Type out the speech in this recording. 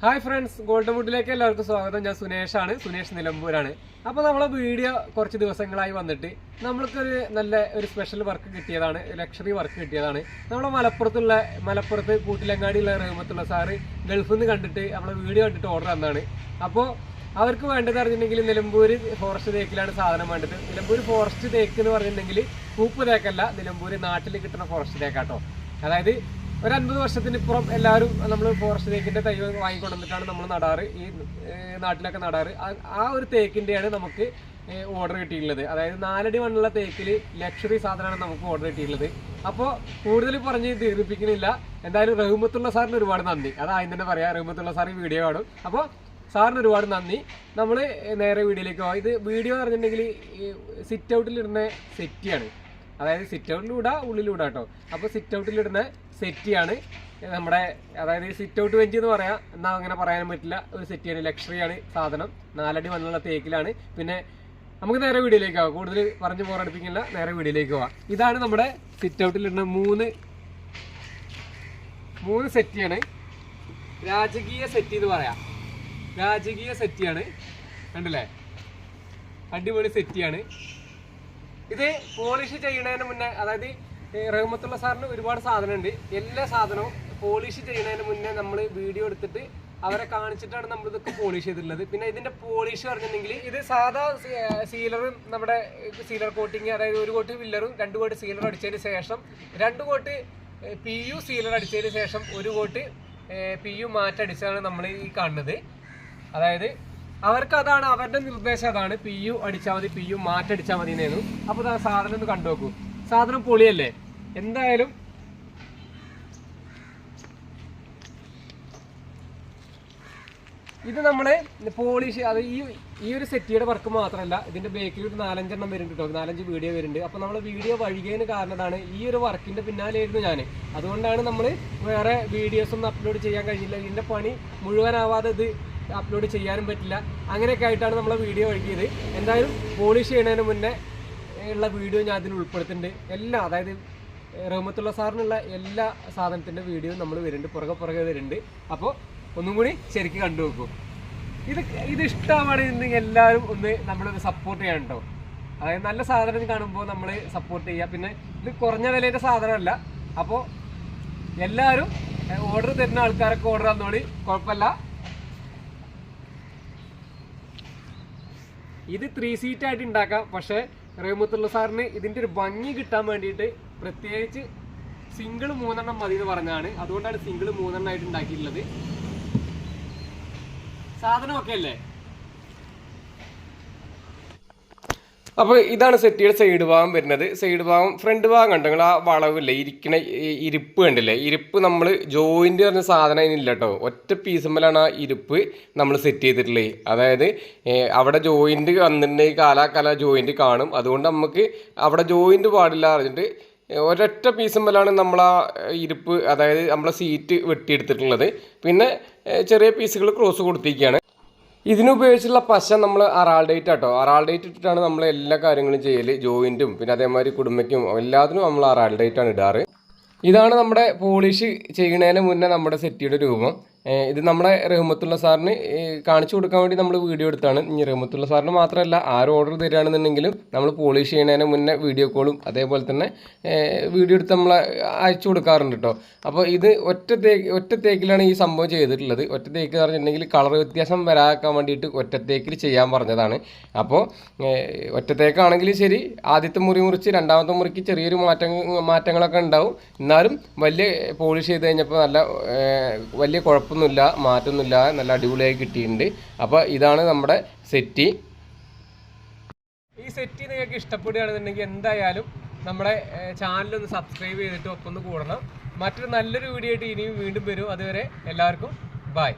Hi friends, golden വുഡിലേക്ക് എല്ലാവർക്കും സ്വാഗതം. ഞാൻ സുനേഷ് നിലമ്പൂരാണ്. അപ്പോൾ നമ്മളെ വീഡിയോ കുറച്ച് ദിവസങ്ങളായി വന്നിട്ട് നമ്മൾക്കൊരു നല്ല ഒരു സ്പെഷ്യൽ വർക്ക് കിട്ടിയതാണ്, ലക്ഷറി വർക്ക് കിട്ടിയതാണ്. നമ്മളെ മലപ്പുറത്ത് കൂട്ടിലങ്ങാടിയുള്ള റഹ്മത്തുള്ള സാറ് ഗൾഫിൽ നിന്ന് കണ്ടിട്ട് നമ്മളെ വീഡിയോ കണ്ടിട്ട് ഓർഡർ തന്നാണ്. അപ്പോൾ അവർക്ക് വേണ്ടത് അറിഞ്ഞിട്ടുണ്ടെങ്കിൽ നിലമ്പൂർ ഫോറസ്റ്റ് തേക്കിലാണ് സാധനം വേണ്ടത്. നിലമ്പൂർ ഫോറസ്റ്റ് തേക്ക് എന്ന് പറഞ്ഞിട്ടുണ്ടെങ്കിൽ പൂപ്പ് തേക്കല്ല, നിലമ്പൂർ നാട്ടിൽ കിട്ടുന്ന ഫോറസ്റ്റ് തേക്കാട്ടോ. അതായത് ഒരു 50 വർഷത്തിനിപ്പുറം എല്ലാവരും നമ്മൾ ഫോറസ്റ്റ് തേക്കിൻ്റെ തൈ വാങ്ങിക്കൊണ്ടുവന്നിട്ടാണ് നമ്മൾ നടാറ്, ഈ നാട്ടിലൊക്കെ നടാറ്. ആ ഒരു തേക്കിൻ്റെയാണ് നമുക്ക് ഓർഡർ കിട്ടിയിട്ടുള്ളത്. അതായത് 4 അടി മണ്ണുള്ള തേക്കിൽ ലക്ഷറി സാധനമാണ് നമുക്ക് ഓർഡർ കിട്ടിയിട്ടുള്ളത്. അപ്പോൾ കൂടുതൽ പറഞ്ഞ് ദീർഘിപ്പിക്കുന്നില്ല. എന്തായാലും റഹ്മത്തുള്ള സാറിന് ഒരുപാട് നന്ദി. അതാദ്യം തന്നെ പറയാം, റഹ്മത്തുള്ള സാർ ഈ വീഡിയോ കാണും. അപ്പോൾ സാറിന് ഒരുപാട് നന്ദി. നമ്മൾ നേരെ വീഡിയോയിലേക്ക് പോകാം. ഇത് വീഡിയോ എന്ന് പറഞ്ഞിട്ടുണ്ടെങ്കിൽ സിറ്റ് ഔട്ടിലിടുന്ന സെറ്റിയാണ്. അതായത് സിറ്റ് ഔട്ടിലൂടെ ഉള്ളിലൂടെ കേട്ടോ. അപ്പോൾ സിറ്റ് ഔട്ടിലിടുന്ന സെറ്റിയാണ് നമ്മുടെ, അതായത് സിറ്റ് ഔട്ട് വെഞ്ച് എന്ന് പറയാം, എന്നാൽ അങ്ങനെ പറയാനും പറ്റില്ല. ഒരു സെറ്റിയാണ്, ലക്ഷറിയാണ് സാധനം. 4 അടി മണ്ണുള്ള തേക്കിലാണ്. പിന്നെ നമുക്ക് നേരെ വീഡിയോയിലേക്ക് പോകാം. കൂടുതൽ പറഞ്ഞ് പോറടിപ്പിക്കില്ല, നേരെ വീഡിയോയിലേക്ക് പോകാം. ഇതാണ് നമ്മുടെ സിറ്റ് ഔട്ടിലിടുന്ന മൂന്ന് സെറ്റിയാണ്. രാജകീയ സെറ്റി എന്ന് പറയാം. രാജകീയ സെറ്റിയാണ്, കണ്ടില്ലേ? അടിപൊളി സെറ്റിയാണ്. ഇത് പോളിഷ് ചെയ്യുന്നതിന് മുന്നേ, അതായത് റഹ്മത്തുള്ള സാറിന് ഒരുപാട് സാധനമുണ്ട്. എല്ലാ സാധനവും പോളിഷ് ചെയ്യുന്നതിന് മുന്നേ നമ്മൾ വീഡിയോ എടുത്തിട്ട് അവരെ കാണിച്ചിട്ടാണ് നമ്മൾ ഇതൊക്കെ പോളിഷ് ചെയ്തിട്ടുള്ളത്. പിന്നെ ഇതിന്റെ പോളിഷ് പറഞ്ഞിട്ടുണ്ടെങ്കിൽ ഇത് സാധാ സീലറും നമ്മുടെ സീലർ കോട്ടിങ്, അതായത് 1 കോട്ട് ഫില്ലറും 2 കോട്ട് സീലർ അടിച്ചതിന് ശേഷം 2 കോട്ട് PU സീലർ അടിച്ചതിന് ശേഷം 1 കോട്ട് PU മാറ്റടിച്ചാണ് നമ്മൾ ഈ കാണുന്നത്. അതായത് അവർക്ക് അതാണ്, അവരുടെ നിർദ്ദേശം അതാണ്, PU അടിച്ചാൽ മതി, PU മാറ്റടിച്ചാൽ മതി എന്നായിരുന്നു. അപ്പോൾ ആ സാധനം ഒന്ന് കണ്ടു നോക്കൂ. സാധനം പൊളിയല്ലേ? എന്തായാലും ഇത് നമ്മള് പോളിഷ്, അത് ഈ ഒരു സെറ്റിയുടെ വർക്ക് മാത്രമല്ല, ഇതിന്റെ ബേക്കിൽ ഒരു 4-5 എണ്ണം വരുന്നുണ്ട് കേട്ടോ. 4-5 വീഡിയോ വരുന്നുണ്ട്. അപ്പോൾ നമ്മൾ വീഡിയോ വൈകിയതിന് കാരണമാണ് ഈ ഒരു വർക്കിന്റെ പിന്നാലെയായിരുന്നു ഞാൻ. അതുകൊണ്ടാണ് നമ്മൾ വേറെ വീഡിയോസ് ഒന്നും അപ്ലോഡ് ചെയ്യാൻ കഴിഞ്ഞില്ല. ഇതിന്റെ പണി മുഴുവനാവാതെ ഇത് അപ്ലോഡ് ചെയ്യാനും പറ്റില്ല. അങ്ങനെയൊക്കെ ആയിട്ടാണ് നമ്മളെ വീഡിയോ വൈകിയത്. എന്തായാലും പോളിഷ് ചെയ്യുന്നതിന് മുന്നേ ഉള്ള വീഡിയോ ഞാൻ അതിൽ ഉൾപ്പെടുത്തുന്നുണ്ട്. എല്ലാം, അതായത് റഹ്മത്തുള്ള സാറിനുള്ള എല്ലാ സാധനത്തിൻ്റെ വീഡിയോ നമ്മൾ വരുന്നുണ്ട്, പുറകെ വരുന്നുണ്ട്. അപ്പോൾ ഒന്നും കൂടി ശരിക്കും കണ്ടു നോക്കും. ഇത് ഇഷ്ടമാണെങ്കിൽ എല്ലാവരും ഒന്ന് നമ്മളൊന്ന് സപ്പോർട്ട് ചെയ്യണം കേട്ടോ. അതായത് നല്ല സാധനം കാണുമ്പോൾ നമ്മൾ സപ്പോർട്ട് ചെയ്യുക. പിന്നെ ഇത് കുറഞ്ഞ വിലയുടെ സാധനമല്ല. അപ്പോൾ എല്ലാവരും ഓർഡർ തരുന്ന ആൾക്കാരൊക്കെ ഓർഡർ തന്നോളി, കുഴപ്പമില്ല. ഇത് 3 സീറ്റായിട്ട് ഉണ്ടാക്കാം. പക്ഷേ റഹ്മത്തുള്ള സാറിന് ഇതിൻ്റെ ഒരു ഭംഗി കിട്ടാൻ വേണ്ടിയിട്ട് പ്രത്യേകിച്ച് സിംഗിൾ 3 എണ്ണം മതി എന്ന് പറഞ്ഞാണ്. അതുകൊണ്ടാണ് സിംഗിൾ 3 എണ്ണമായിട്ട് ഉണ്ടാക്കിയിട്ടുള്ളത്. സാധനം ഒക്കെ അല്ലേ? അപ്പോൾ ഇതാണ് സെറ്റിയുടെ സൈഡ് ഭാഗം വരുന്നത്. സൈഡ് ഭാഗം, ഫ്രണ്ട് ഭാഗം കണ്ടോ നിങ്ങൾ? ആ വളവില്ലേ, ഇരിക്കണ ഇരിപ്പ് കണ്ടില്ലേ? ഇരിപ്പ് നമ്മൾ ജോയിൻ്റ് പറഞ്ഞ സാധനം അതിനില്ല കേട്ടോ. ഒറ്റ പീസുമ്മലാണ് ആ ഇരിപ്പ് നമ്മൾ സെറ്റ് ചെയ്തിട്ടുള്ളത്. അതായത് അവിടെ ജോയിൻ്റ് വന്നിട്ടുണ്ടെങ്കിൽ കാലാകാല ജോയിൻ്റ് കാണും. അതുകൊണ്ട് നമുക്ക് അവിടെ ജോയിൻ്റ് പാടില്ല അറിഞ്ഞിട്ട് ഒരൊറ്റ പീസുമ്മലാണ് നമ്മൾ ആ ഇരിപ്പ്, അതായത് നമ്മളെ സീറ്റ് വെട്ടിയെടുത്തിട്ടുള്ളത്. പിന്നെ ചെറിയ പീസുകൾ ക്രോസ് കൊടുത്തിരിക്കുകയാണ്. ഇതിനുപയോഗിച്ചുള്ള പശ നമ്മൾ അറാൾഡേറ്റ് ആട്ടോ. അറാൾഡേറ്റ് ഇട്ടിട്ടാണ് നമ്മൾ എല്ലാ കാര്യങ്ങളും ചെയ്യൽ. ജോയിൻറ്റും പിന്നെ അതേമാതിരി കുടുംബയ്ക്കും എല്ലാത്തിനും നമ്മൾ അറാൾഡേറ്റാണ് ഇടാറ്. ഇതാണ് നമ്മുടെ പോളിഷ് ചെയ്യുന്നതിന് മുന്നേ നമ്മുടെ സെറ്റിയുടെ രൂപം. ഇത് നമ്മുടെ റഹ്മത്തുള്ള സാറിന് കാണിച്ചു കൊടുക്കാൻ വേണ്ടി നമ്മൾ വീഡിയോ എടുത്താണ്. ഇനി റഹ്മത്തുള്ള സാറിന് മാത്രമല്ല, ആരും ഓർഡർ തരികയാണെന്നുണ്ടെങ്കിലും നമ്മൾ പോളിഷ് ചെയ്യുന്നതിന് മുന്നേ വീഡിയോ കോളും അതേപോലെ തന്നെ വീഡിയോ എടുത്ത് നമ്മൾ അയച്ചു കൊടുക്കാറുണ്ട് കേട്ടോ. അപ്പോൾ ഇത് ഒറ്റ തേക്കിലാണ് ഈ സംഭവം ചെയ്തിട്ടുള്ളത്. ഒറ്റ തേക്ക് എന്ന് പറഞ്ഞിട്ടുണ്ടെങ്കിൽ കളർ വ്യത്യാസം വരാക്കാൻ വേണ്ടിയിട്ട് ഒറ്റ തേക്കിൽ ചെയ്യാൻ പറഞ്ഞതാണ്. അപ്പോൾ ഒറ്റ തേക്കാണെങ്കിൽ ശരി, ആദ്യത്തെ മുറി മുറിച്ച് രണ്ടാമത്തെ മുറിക്ക് ചെറിയൊരു മാറ്റങ്ങളൊക്കെ ഉണ്ടാവും. എന്നാലും വലിയ പോളിഷ് ചെയ്ത് കഴിഞ്ഞപ്പോൾ നല്ല വലിയ കുഴപ്പമൊന്നുമില്ല, മാറ്റമൊന്നുമില്ല, നല്ല അടിപൊളിയായി കിട്ടിയിട്ടുണ്ട്. അപ്പോൾ ഇതാണ് നമ്മുടെ സെറ്റി. ഈ സെറ്റി നിങ്ങൾക്ക് ഇഷ്ടപ്പെടുകയാണെന്നുണ്ടെങ്കിൽ എന്തായാലും നമ്മുടെ ചാനലൊന്ന് സബ്സ്ക്രൈബ് ചെയ്തിട്ട് ഒപ്പം ഒന്ന് കൂടണം. മറ്റൊരു നല്ലൊരു വീഡിയോ ആയിട്ട് ഇനിയും വീണ്ടും വരും. അതുവരെ എല്ലാവർക്കും ബൈ.